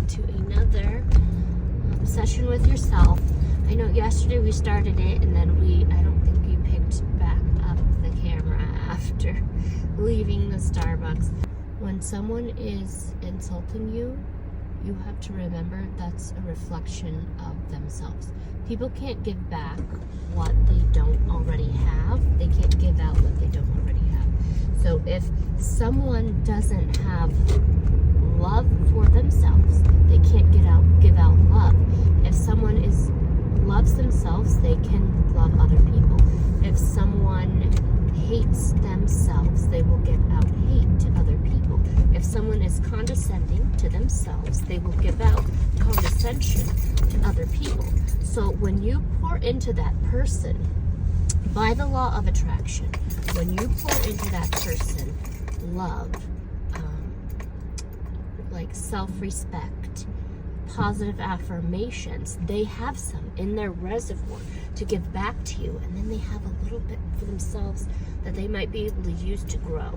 to another session with yourself. I know yesterday we started it and then I don't think you picked back up the camera after leaving the Starbucks. When someone is insulting you, you have to remember that's a reflection of themselves. People can't give back what they don't already have. They can't give out what they don't already have. So if someone doesn't have love for themselves, they can't give out love. If someone loves themselves, they can love other people. If someone hates themselves, they will give out hate to other people. If someone is condescending to themselves, they will give out condescension to other people. So when you pour into that person, by the law of attraction, when you pour into that person love, like self-respect, positive affirmations, they have some in their reservoir to give back to you, and then they have a little bit for themselves that they might be able to use to grow.